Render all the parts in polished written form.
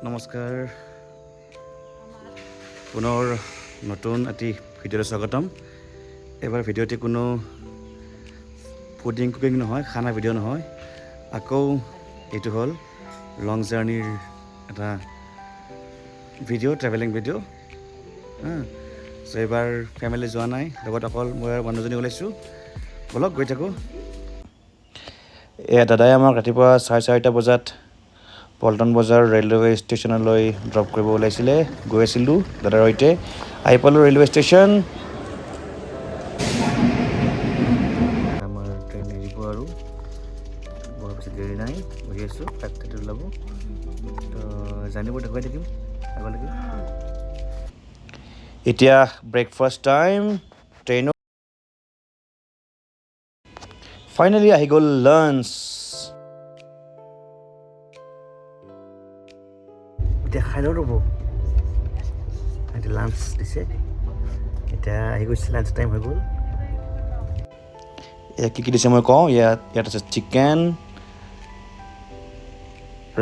নমস্কাৰ পুনৰ নতুন এটি ভিডিঅ'লৈ স্বাগতম। এবাৰ ভিডিঅ'টি কোনো ফুডিং কুকিং নহয়, খানা ভিডিঅ' নহয়, আকৌ এইটো হ'ল লং জাৰ্ণিৰ এটা ভিডিঅ', ট্ৰেভেলিং ভিডিঅ'। চ' এইবাৰ ফেমিলি যোৱা নাই, লগত অকল মই আৰু মানুহজনী ওলাইছোঁ। ব'লক গৈ থাকোঁ। এয়া দাদাই আমাক ৰাতিপুৱা 4:30 বজাত পল্টন বজাৰ ৰেলৱে ষ্টেচনলৈ ড্ৰপ কৰিব ওলাইছিলে। গৈ আছিলোঁ দাদাৰ সৈতে, আহি পালোঁ ৰেলৱে ষ্টেচন। আমাৰ ট্ৰেইন এৰিব আৰু বৰ বেছি দেৰি নাই, বহি আছোঁ। 5:30 ওলাব, তো জানিবোৰ দেখুৱাই থাকিম আগলৈকে। এতিয়া ব্ৰেকফাষ্ট টাইম ট্ৰেইনত। ফাইনেলি আহি গ'ল লাঞ্চ। এতিয়া খাই লওঁ ৰ'ব, এতিয়া লাঞ্চ দিছে, এতিয়া আহি গৈছে, লাঞ্চ টাইম হৈ গ'ল। এয়া কি দিছে মই কওঁ, ইয়াত আছে চিকেন,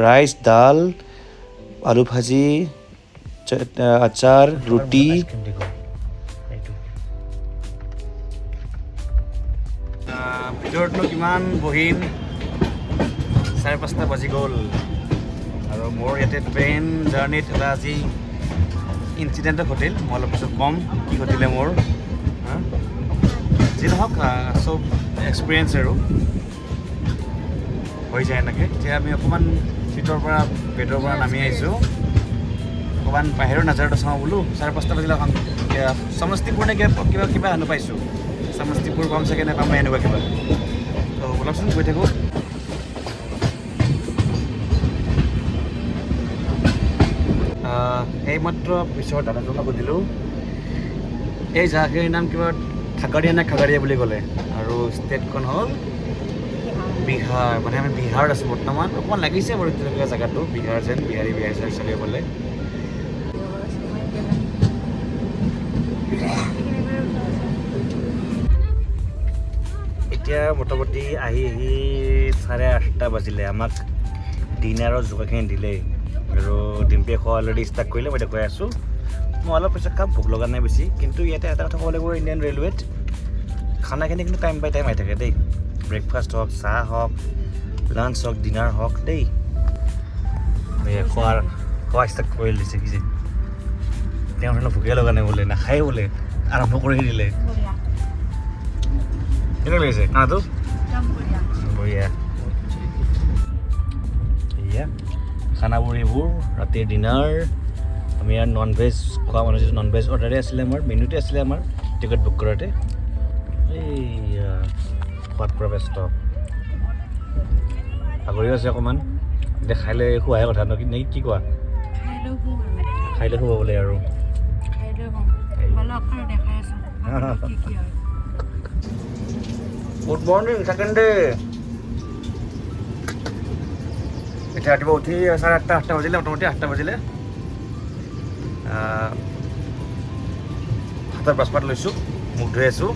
ৰাইচ, দাল, আলু ভাজি, আচাৰ, ৰুটি। ভিতৰতনো কিমান বহিম, 5:30 বাজি গ'ল আৰু মোৰ ইয়াতে ট্ৰেইন জাৰ্ণিত এটা আজি ইনচিডেণ্ট ঘটিল। মই অলপ পিছত ক'ম কি ঘটিলে মোৰ। যি নহওক, চব এক্সপিৰিয়েঞ্চ আৰু হৈ যায় এনেকৈ। এতিয়া আমি অকণমান বেডৰ পৰা নামি আহিছোঁ, অকণমান বাহিৰৰ নাজাৰটো চাওঁ বোলো। 5:30 বাজিলে সমষ্টিপুৰ নে কিবা হেনো পাইছোঁ, সমষ্টিপুৰ পাম চাগে, নে পাম এনেকুৱা কিবা। তো বলকচোন গৈ থাকোঁ। এইমাত্ৰ পিছত দাদাজনক সুধিলোঁ, এই জাগাখিনিৰ নাম কিবা ঠাকাৰীয়া নে খাগাৰীয়া বুলি ক'লে, আৰু ষ্টেটখন হ'ল বিহাৰ। মানে আমি বিহাৰত আছোঁ বৰ্তমান। অকণমান লাগিছে বাৰু তেনেকুৱা জেগাটো বিহাৰ যেন, বিহাৰী চাগে বোলে। এতিয়া মোটামুটি আহি 8:30 বাজিলে। আমাক ডিনাৰৰ যোগাৰখিনি দিলেই আৰু ডিম্পিয়ে খোৱা অলৰেডি ষ্টাৰ্ট কৰিলে, মই দেখুৱাই আছোঁ। মই অলপ পিছত খাম, ভোক লগা নাই বেছি। কিন্তু ইয়াতে এটা কথা ক'ব লাগিব, ইণ্ডিয়ান ৰেলৱেত খানাখিনি কিন্তু টাইম বাই টাইম আহি থাকে দেই। ব্ৰেকফাষ্ট হওক, চাহ হওক, লাঞ্চ হওক, ডিনাৰ হওক দেই। খোৱা ষ্টাৰ্ট কৰি দিছে কি যে, তেওঁৰ ধৰণৰ ভোকে লগা নাই বোলে, নাখায়ে বোলে, আৰম্ভ কৰি দিলে। কেনেকুৱা লাগিছে খানাটো? বঢ়িয়া। এয়া খানাবোৰ এইবোৰ, ৰাতিৰ ডিনাৰ। আমি ইয়াত নন ভেজ খোৱা মানুহ, যিটো নন ভেজ অৰ্ডাৰে আছিলে আমাৰ, মেনুতে আছিলে আমাৰ টিকট বুক কৰাতে। এইয়া খোৱাত পৰা ব্যস্ত, ভাগৰিও আছে অকণমান। এতিয়া খাই লৈ খোৱাহে কথা ন, নে কি কোৱা? খাই লৈ শুব বোলে আৰু। Good morning, second day. এতিয়া ৰাতিপুৱা উঠি 8:30 বাজিলে, মোটামুটি 8টা বাজিলে। হাতত ব্ৰাছপাত লৈছোঁ, মুখ ধুই আছোঁ।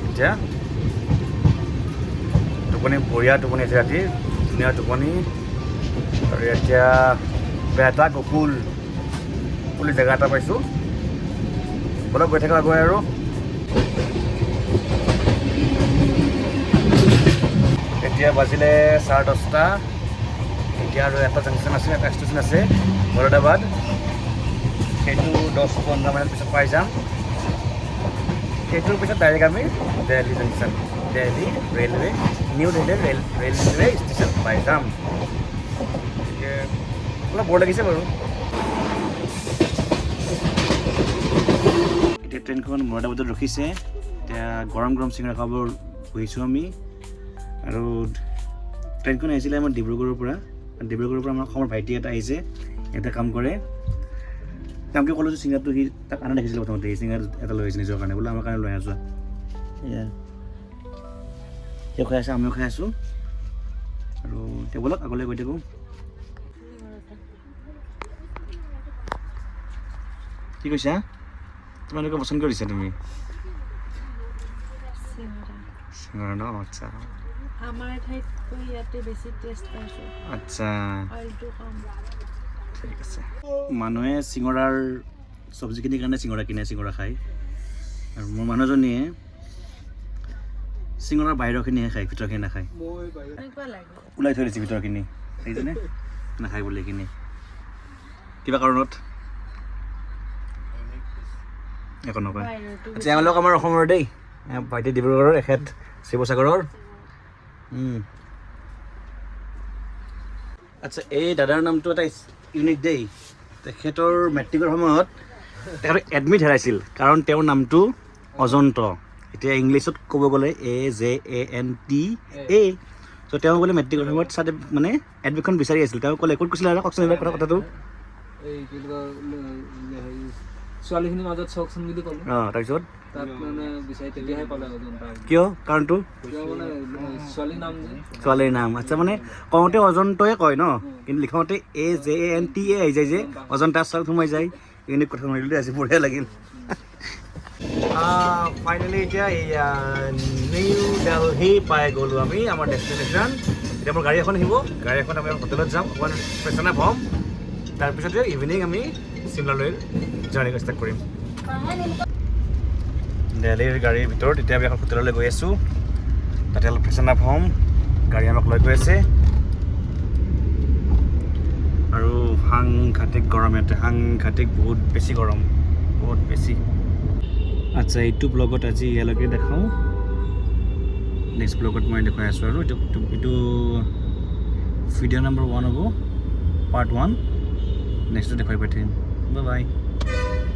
এতিয়া টোপনি, বঢ়িয়া টোপনি আছে ৰাতি, ধুনীয়া টোপনি। আৰু এতিয়া বেটা গকুল বুলি জেগা এটা পাইছোঁ। বলক গৈ থাকা আগুৱাই আৰু। এতিয়া বাজিলে 10:30। এতিয়া আৰু এটা জাংচন আছে, এটা ষ্টেচন আছে মৰাদাবাদ। সেইটো 10-15 মিনিট পিছত পাই যাম। সেইটোৰ পিছত ডাইৰেক্ট আমি Delhi junction, Delhi railway, new Delhi railway station পাই যাম। গতিকে অলপ বৰ লাগিছে বাৰু। এতিয়া ট্ৰেইনখন মৰাদাবাদত ৰখিছে। এতিয়া গৰম গৰম চিঙৰা খাব বহিছোঁ আমি। আৰু ট্ৰেইনখন আহিছিলে আমাৰ ডিব্ৰুগড়ৰ পৰা। ডিব্ৰুগড়ৰ পৰা আমাৰ অসমৰ ভাইটি এটা আহিছে, ইয়াতে কাম কৰে। তেওঁকে ক'লোঁ যে চিঙৰাটো সি তাক আনা দেখিছিলে প্ৰথমতে, এই চিঙৰা এটা লৈ আহিছে নিজৰ কাৰণে, বোলে আমাৰ কাৰণে লৈ আছোঁ। এয়া সিও খাই আছে, আমিও খাই আছোঁ। আৰু এতিয়া ব'লক আগলৈ গৈ থাকোঁ। কি কৈছা? তোমালোকে পচন্দ কৰিছা তুমি? চিঙৰা ন? আচ্ছা, আমাৰ ঠাইতকৈ ইয়াতে বেছি টেষ্ট পাইছোঁ। আচ্ছা, অইলটো কম। ঠিক আছে মানুহে চিঙৰাৰ চব্জিখিনিৰ কাৰণে চিঙৰা কিনে চিঙৰা খায় আৰু মোৰ মানুহজনীয়ে চিঙৰাৰ বাহিৰৰখিনিহে খায় ভিতৰখিনি নাখায় ওলাই থৈ দিছে ভিতৰখিনি সেইজনে নাখায় বুলি এইখিনি কিবা কাৰণত একো নকয় আচ্ছা এওঁলোক আমাৰ অসমৰ দেই ভাইটি ডিব্ৰুগড়ৰ এখেত শিৱসাগৰৰ আচ্ছা এই দাদাৰ নামটো এটা ইউনিক দেই তেখেতৰ মেট্ৰিকৰ সময়ত তেখেতৰ এডমিট হেৰাইছিল কাৰণ তেওঁৰ নামটো অজন্ত এতিয়া ইংলিছত ক'ব গ'লে AJANTA ত' তেওঁ বোলে মেট্ৰিকৰ সময়ত মানে এডমিটখন বিচাৰি আছিল তেওঁ ক'লে ক'ত কৈছিলে আৰু কওকচোন এইবাৰ কথাটো এই কি ছোৱালীখিনিৰ মাজত চাওকচোন বুলি ক'লো তাৰপিছত তাত মানে বিচাৰি তেতিয়াহে পালে অজন্তা কিয় কাৰণটো মানে ছোৱালীৰ নাম আচ্ছা মানে কওঁতে অজন্তই কয় ন কিন্তু লিখাওঁতে AJANTA আহি যায় যে অজন্তা চাল সোমাই যায় এইখিনি কথা মাৰিলে আজি বঢ়িয়া লাগিল ফাইনেলি এতিয়া নিউ দিল্লী পাই গ'লোঁ আমি আমাৰ ডেষ্টিনেশ্যন এতিয়া মোৰ গাড়ী এখন আহিব গাড়ী এখন আমি হোটেলত যাম অকণমান ফ্ৰেছন আপ হ'ম তাৰপিছতে ইভিনিং আমি চিমলালৈ জাৰ্ণি ষ্টাৰ্ট কৰিম দিল্লীৰ গাড়ীৰ ভিতৰত এতিয়া আমি এখন হোটেললৈ গৈ আছোঁ তাতে অলপ ফ্ৰেছন আপ হ'ম গাড়ী আমাক লৈ গৈ আছে আৰু সাংঘাতিক গৰম ইয়াতে সাংঘাতিক বহুত বেছি গৰম বহুত বেছি আচ্ছা এইটো ব্লগত আজি ইয়ালৈকে দেখাওঁ নেক্সট ব্লগত মই দেখুৱাই আছোঁ আৰু এইটো ভিডিঅ' নম্বৰ 1 হ'ব পাৰ্ট 1 নেক্সটটো দেখুৱাই পাই থাকিম বাই বাই